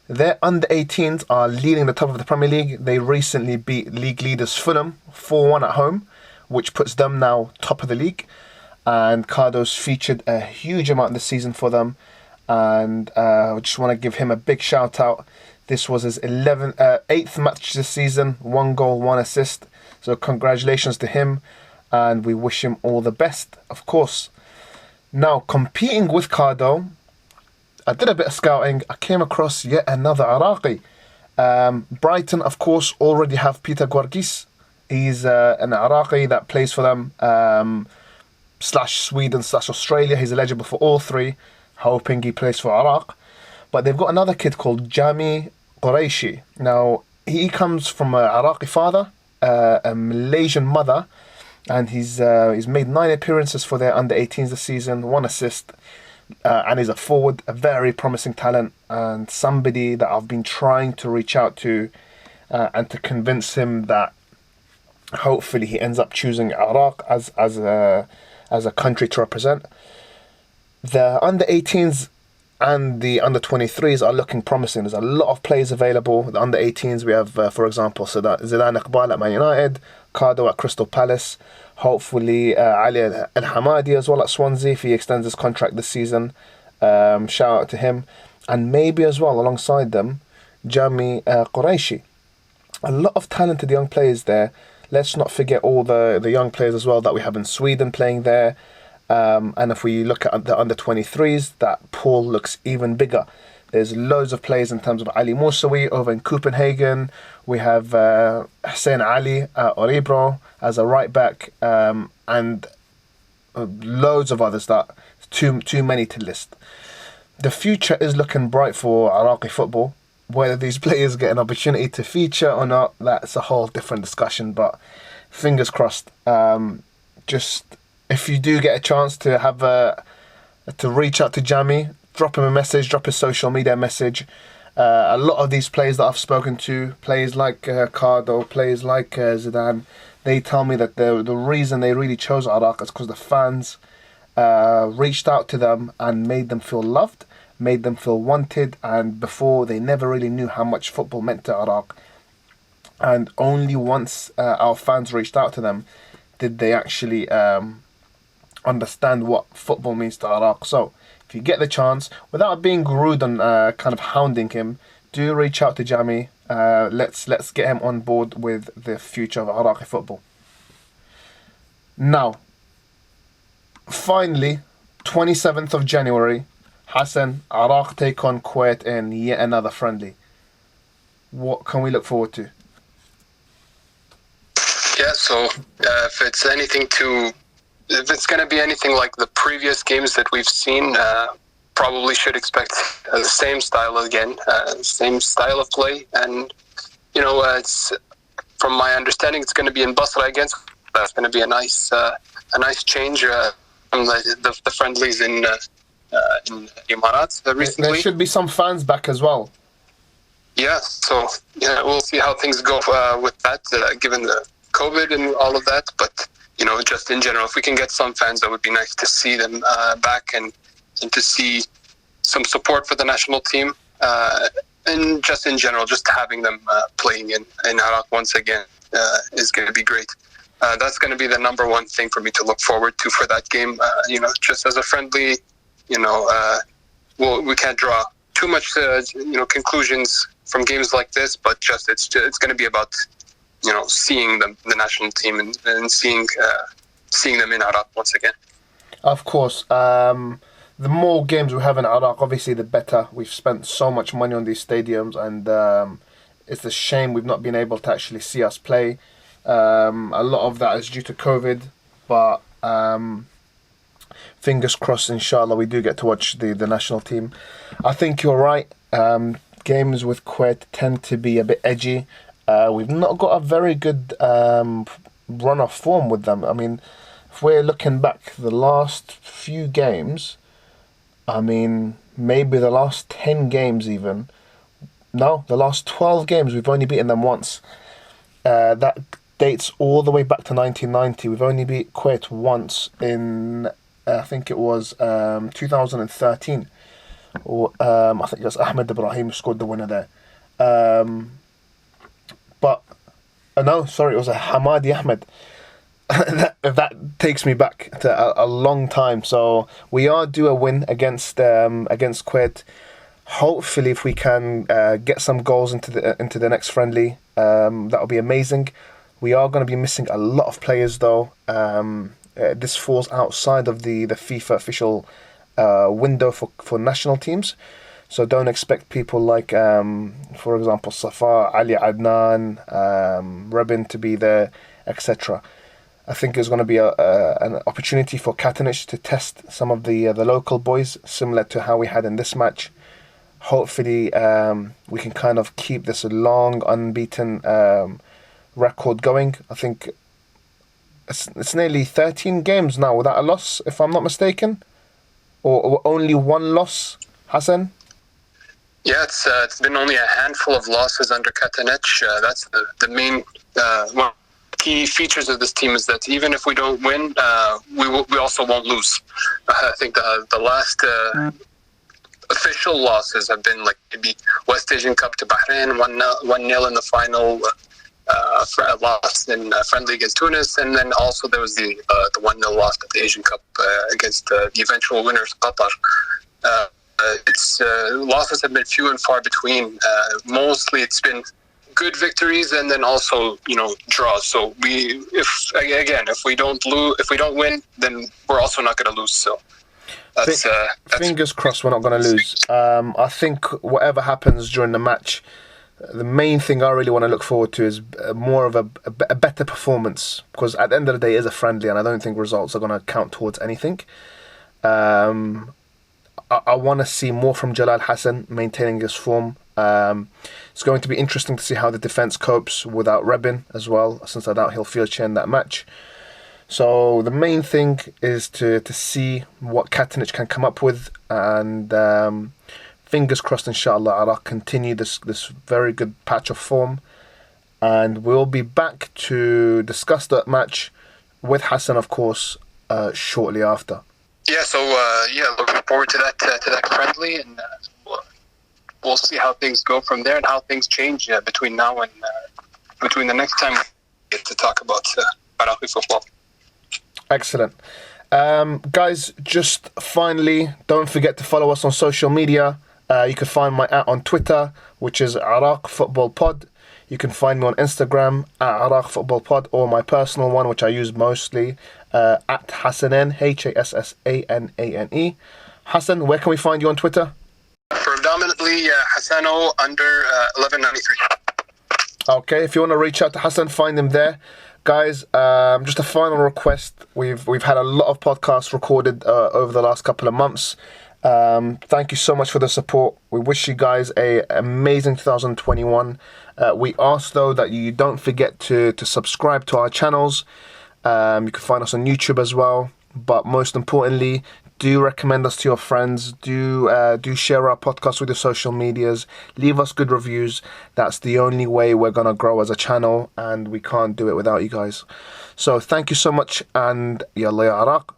their under-18s are leading the top of the Premier League. They recently beat league leaders Fulham 4-1 at home, which puts them now top of the league. And Cardo's featured a huge amount this season for them. And I just want to give him a big shout out. This was his 8th match this season, 1 goal, 1 assist. So congratulations to him, and we wish him all the best, of course. Now, competing with Cardo, I did a bit of scouting. I came across yet another Iraqi, Brighton, of course, already have Peter Guargis. He's an Iraqi that plays for them, /Sweden/Australia. He's eligible for all three, hoping he plays for Iraq. But they've got another kid called Jami Qureshi. Now, he comes from an Iraqi father, a Malaysian mother, and he's made 9 appearances for their under-18s this season, 1 assist, and he's a forward, a very promising talent, and somebody that I've been trying to reach out to and to convince him that hopefully he ends up choosing Iraq as a country to represent. The under-18s and the under-23s are looking promising. There's a lot of players available. The under-18s, we have, for example, Zidane Iqbal at Man United, Cardo at Crystal Palace, hopefully Ali Al-Hamadi as well at Swansea if he extends his contract this season. Shout out to him. And maybe as well, alongside them, Jami Qureshi. A lot of talented young players there. Let's not forget all the young players as well that we have in Sweden playing there. And if we look at the under-23s, that pool looks even bigger. There's loads of players in terms of Ali Moussaoui over in Copenhagen. We have Hussein Ali at Orebro as a right back, and loads of others that too many to list. The future is looking bright for Iraqi football. Whether these players get an opportunity to feature or not, that's a whole different discussion. But fingers crossed. Just if you do get a chance to have to reach out to Jami, drop him a message, drop his social media message. A lot of these players that I've spoken to, players like Cardo, players like Zidane, they tell me that the reason they really chose Iraq is because the fans reached out to them and made them feel loved, made them feel wanted, and before they never really knew how much football meant to Iraq. And only once our fans reached out to them did they actually understand what football means to Iraq. So if you get the chance, without being rude and kind of hounding him, do reach out to Jami. Let's get him on board with the future of Iraqi football. Now, finally, 27th of January, Hassan, Iraq take on Kuwait in yet another friendly. What can we look forward to? Yeah, so if it's going to be anything like the previous games that we've seen, probably should expect the same style again, same style of play. And, it's from my understanding, it's going to be in Basra against. That's going to be a nice change from the friendlies in Emirates recently. There should be some fans back as well. Yeah, so we'll see how things go with that, given the COVID and all of that. But just in general, if we can get some fans, that would be nice to see them back and to see some support for the national team. And just in general, just having them playing in Iraq once again is going to be great. That's going to be the number one thing for me to look forward to for that game. Just as a friendly, we can't draw too much, conclusions from games like this, but it's going to be about seeing the national team and seeing them in Iraq once again. Of course, the more games we have in Iraq, obviously the better. We've spent so much money on these stadiums, and it's a shame we've not been able to actually see us play. A lot of that is due to COVID, but fingers crossed, inshallah, we do get to watch the national team. I think you're right. Games with Kuwait tend to be a bit edgy. We've not got a very good run of form with them. I mean, if we're looking back the last few games, maybe the last 10 games even. No, the last 12 games, we've only beaten them once. That dates all the way back to 1990. We've only beat Kuwait once in, I think it was 2013. I think it was Ahmed Ibrahim who scored the winner there. But no, sorry, it was a Hamadi Ahmed. that takes me back to a long time. So we are due a win against Kuwait. Hopefully, if we can get some goals into the next friendly, that will be amazing. We are going to be missing a lot of players though. This falls outside of the FIFA official window for national teams. So don't expect people like, for example, Safa, Ali Adnan, Rebin to be there, etc. I think it's going to be an opportunity for Katanich to test some of the local boys, similar to how we had in this match. Hopefully, we can kind of keep this long, unbeaten record going. I think it's nearly 13 games now without a loss, if I'm not mistaken. Or only one loss, Hassan? Yeah, it's been only a handful of losses under Katanich. That's the main key features of this team, is that even if we don't win, we also won't lose. I think the last official losses have been like maybe West Asian Cup to Bahrain, 1-0 in the final, loss in friendly against Tunis, and then also there was the 1-0 loss at the Asian Cup against the eventual winners, Qatar. Losses have been few and far between. Mostly it's been good victories and then also, draws. So if we don't win, then we're also not going to lose. So that's fingers crossed we're not going to lose. I think whatever happens during the match, the main thing I really want to look forward to is more of a better performance, because at the end of the day it is a friendly and I don't think results are going to count towards anything. I want to see more from Jalal Hassan maintaining his form. It's going to be interesting to see how the defence copes without Rebin as well, since I doubt he'll feature in that match. So the main thing is to see what Katanich can come up with, and fingers crossed, inshallah, Iraq continue this very good patch of form, and we'll be back to discuss that match with Hassan, of course, shortly after. Yeah, so looking forward to that friendly, and we'll see how things go from there and how things change between now and between the next time we get to talk about Iraqi football. Excellent. Guys, just finally, don't forget to follow us on social media. You can find my @ on Twitter, which is Iraq Football Pod. You can find me on Instagram @ Iraq Football Pod, or my personal one, which I use mostly, @ Hassanan, HASSANANE. Hassan, where can we find you on Twitter? Predominantly Hassano under 1193. Okay, if you want to reach out to Hassan, find him there. Guys, just a final request. We've had a lot of podcasts recorded over the last couple of months. Thank you so much for the support. We wish you guys a amazing 2021. We ask though that you don't forget to subscribe to our channels. You can find us on YouTube as well. But most importantly, do recommend us to your friends. Do share our podcast with your social medias. Leave us good reviews. That's the only way we're gonna grow as a channel, and we can't do it without you guys. So thank you so much, and Yalla ya Iraq.